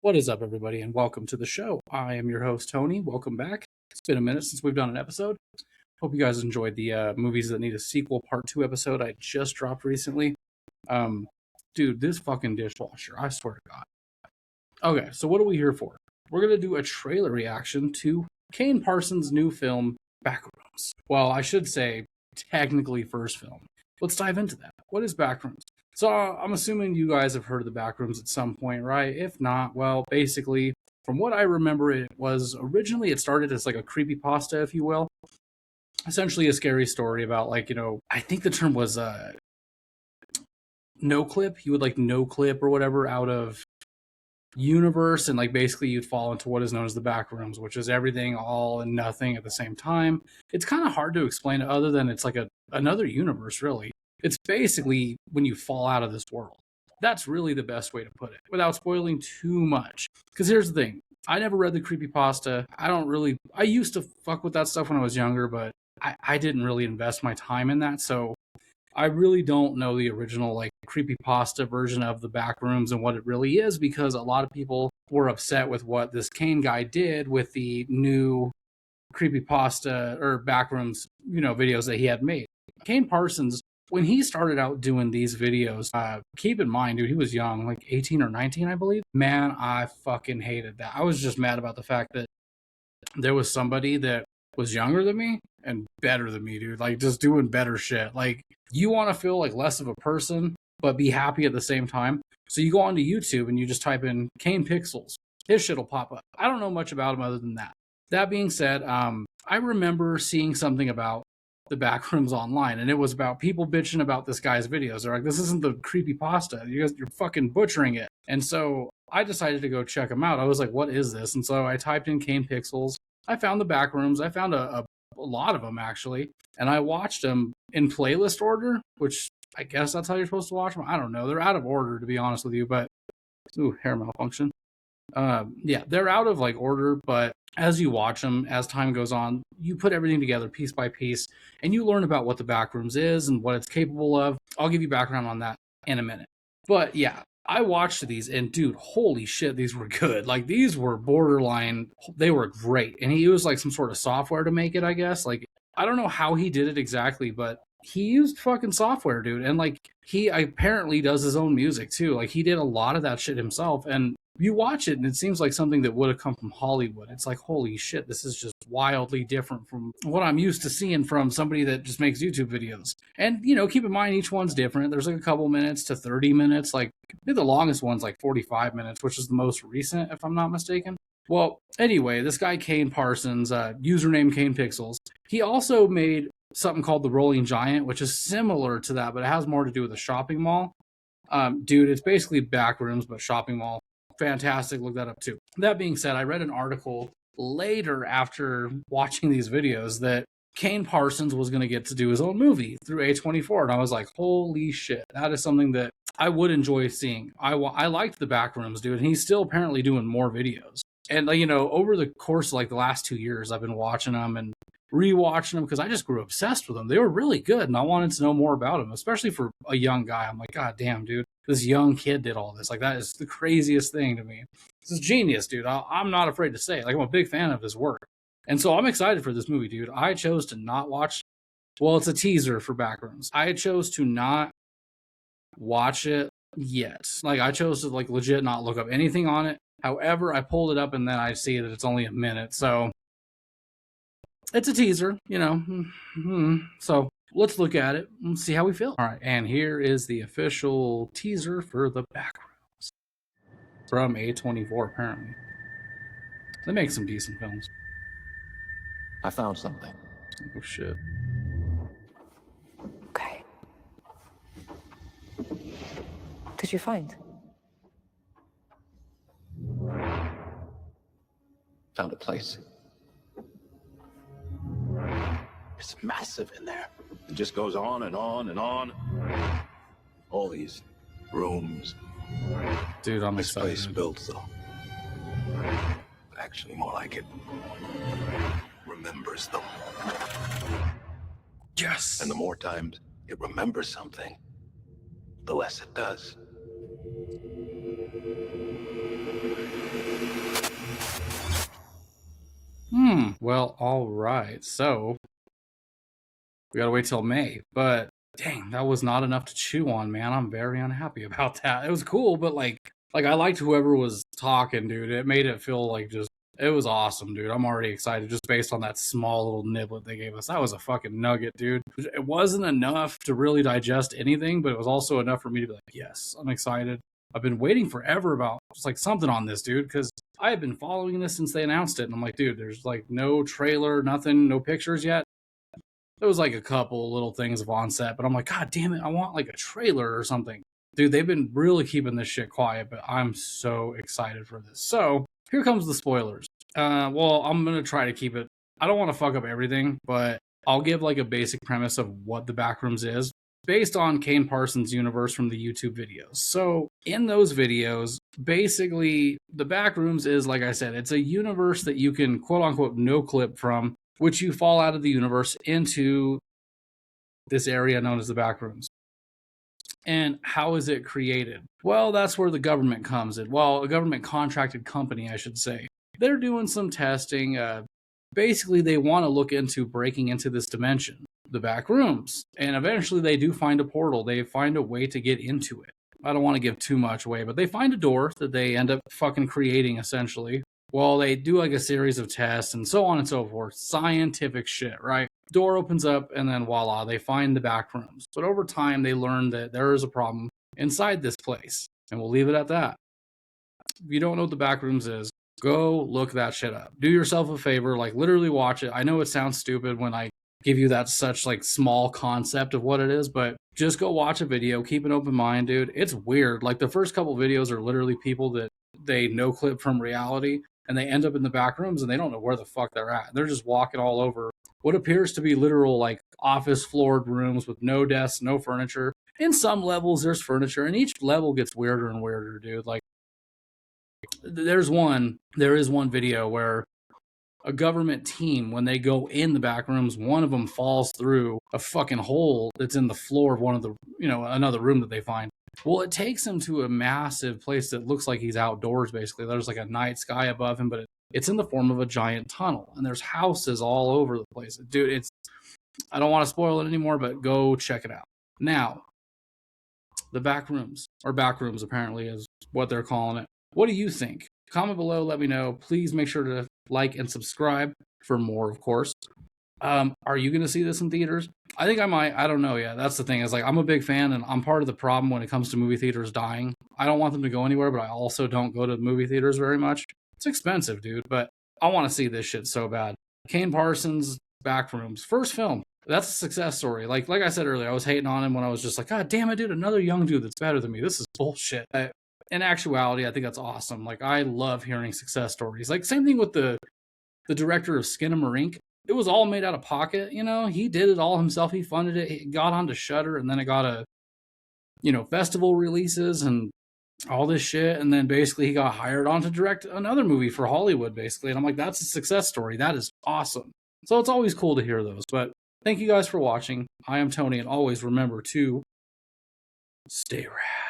What is up, everybody, and welcome to the show. I am your host, Tony. Welcome back. It's been a minute since we've done an episode. Hope you guys enjoyed the Movies That Need a Sequel Part 2 episode I just dropped recently. Dude, this fucking dishwasher, I swear to God. Okay, so what are we here for? We're going to do a trailer reaction to Kane Parsons' new film, Backrooms. Well, I should say, technically first film. Let's dive into that. What is Backrooms? So I'm assuming you guys have heard of the Backrooms at some point, right? If not, well, basically, from what I remember, it started as like a creepypasta, if you will. Essentially a scary story about I think the term was no clip. You would no clip or whatever out of universe, and basically you'd fall into what is known as the Backrooms, which is everything all and nothing at the same time. It's kind of hard to explain it other than it's like another universe, really. It's basically when you fall out of this world. That's really the best way to put it, without spoiling too much. Because here's the thing. I never read the creepypasta. I used to fuck with that stuff when I was younger, but I didn't really invest my time in that, so I really don't know the original creepypasta version of the Backrooms and what it really is, because a lot of people were upset with what this Kane guy did with the new creepypasta or Backrooms, videos that he had made. Kane Parsons, when he started out doing these videos, keep in mind, dude, he was young, 18 or 19, I believe. Man, I fucking hated that. I was just mad about the fact that there was somebody that was younger than me and better than me, dude. Just doing better shit. You want to feel less of a person, but be happy at the same time. So you go onto YouTube and you just type in Kane Pixels. His shit'll pop up. I don't know much about him other than that. That being said, I remember seeing something about the Backrooms online, and it was about people bitching about this guy's videos. They're like, this isn't the creepypasta. You're fucking butchering it. And so I decided to go check him out. I was like, what is this? And so I typed in Kane Pixels. I found the Backrooms. I found a lot of them, actually. And I watched them in playlist order, which I guess that's how you're supposed to watch them. I don't know. They're out of order, to be honest with you, but... Ooh, hair malfunction. Yeah, they're out of order, but as you watch them, as time goes on, you put everything together piece by piece, and you learn about what the Backrooms is and what it's capable of. I'll give you background on that in a minute. But yeah, I watched these, and dude, holy shit, these were good. These were borderline, they were great. And he used some sort of software to make it, I guess. I don't know how he did it exactly, but he used fucking software, dude. And he apparently does his own music too. He did a lot of that shit himself. And you watch it and it seems like something that would have come from Hollywood. It's holy shit, this is just wildly different from what I'm used to seeing from somebody that just makes YouTube videos. And, keep in mind, each one's different. There's a couple minutes to 30 minutes. I think the longest one's 45 minutes, which is the most recent, if I'm not mistaken. Well, anyway, this guy Kane Parsons, username Kane Pixels, he also made something called The Rolling Giant, which is similar to that, but it has more to do with a shopping mall. Dude, it's basically Backrooms, but shopping mall. Fantastic, look that up too. That being said, I read an article later after watching these videos that Kane Parsons was going to get to do his own movie through A24, and I was like, holy shit, that is something that I would enjoy seeing. I liked the Backrooms, dude, and he's still apparently doing more videos. And over the course of the last 2 years, I've been watching them and rewatching them because I just grew obsessed with them. They were really good, and I wanted to know more about them, especially for a young guy. I'm like, God damn, dude, this young kid did all this. That is the craziest thing to me. This is genius, dude. I'm not afraid to say it. I'm a big fan of his work. And so I'm excited for this movie, dude. I chose to not watch... Well, it's a teaser for Backrooms. I chose to not watch it yet. I chose to, legit not look up anything on it. However, I pulled it up, and then I see that it's only a minute, so... It's a teaser, So let's look at it and see how we feel. All right, and here is the official teaser for the Backrooms from A24, apparently. They make some decent films. I found something. Oh, shit. Okay. What did you find? Found a place. It's massive in there. It just goes on and on and on. All these rooms. Dude, I'm this excited. Place built, though. Actually, more like it remembers them. Yes. And the more times it remembers something, the less it does. Well, all right. So we gotta wait till May. But dang, that was not enough to chew on, man. I'm very unhappy about that. It was cool, but like I liked whoever was talking, dude. It made it feel like just it was awesome, dude. I'm already excited just based on that small little niblet they gave us. That was a fucking nugget, dude. It wasn't enough to really digest anything, but it was also enough for me to be like, yes, I'm excited. I've been waiting forever about just like something on this, dude, because I have been following this since they announced it. And I'm like, dude, there's like no trailer, nothing, no pictures yet. There was like a couple little things of onset, but I'm like, God damn it, I want like a trailer or something. Dude, they've been really keeping this shit quiet, but I'm so excited for this. So here comes the spoilers. Well, I'm gonna try to keep it. I don't want to fuck up everything, but I'll give like a basic premise of what the Backrooms is based on Kane Parsons' universe from the YouTube videos. So in those videos, basically the Backrooms is, like I said, it's a universe that you can quote unquote no clip from, which you fall out of the universe into this area known as the Backrooms. And how is it created? Well, that's where the government comes in. Well, a government contracted company, I should say. They're doing some testing. Basically, they want to look into breaking into this dimension, the back rooms. And eventually, they do find a portal. They find a way to get into it. I don't want to give too much away, but they find a door that they end up fucking creating, essentially. Well, they do like a series of tests and so on and so forth. Scientific shit, right? Door opens up, and then voila, they find the back rooms. But over time, they learn that there is a problem inside this place. And we'll leave it at that. If you don't know what the back rooms is, go look that shit up. Do yourself a favor, like literally watch it. I know it sounds stupid when I give you that such like small concept of what it is, but just go watch a video, keep an open mind, dude. It's weird. Like the first couple videos are literally people that they no clip from reality and they end up in the back rooms and they don't know where the fuck they're at. They're just walking all over what appears to be literal like office floored rooms with no desks, no furniture. In some levels there's furniture and each level gets weirder and weirder, dude. Like there is one video where a government team, when they go in the back rooms, one of them falls through a fucking hole that's in the floor of one of the, another room that they find. Well, it takes him to a massive place that looks like he's outdoors, basically. There's like a night sky above him, but it's in the form of a giant tunnel, and there's houses all over the place. Dude, I don't want to spoil it anymore, but go check it out. Now, the back rooms, or Backrooms apparently is what they're calling it. What do you think? Comment below, let me know. Please make sure to like and subscribe for more, of course. Are you going to see this in theaters? I think I might. I don't know yet. That's the thing. Is like I'm a big fan, and I'm part of the problem when it comes to movie theaters dying. I don't want them to go anywhere, but I also don't go to movie theaters very much. It's expensive, dude, but I want to see this shit so bad. Kane Parsons, Backrooms, first film. That's a success story. Like I said earlier, I was hating on him when I was just like, God damn it, dude, another young dude that's better than me. This is bullshit. In actuality, I think that's awesome. Like, I love hearing success stories. Like, same thing with the director of Skinamarink. It was all made out of pocket, He did it all himself. He funded it. It got onto Shudder, and then it got festival releases and all this shit. And then basically he got hired on to direct another movie for Hollywood, basically. And I'm like, that's a success story. That is awesome. So it's always cool to hear those. But thank you guys for watching. I am Tony, and always remember to stay rad.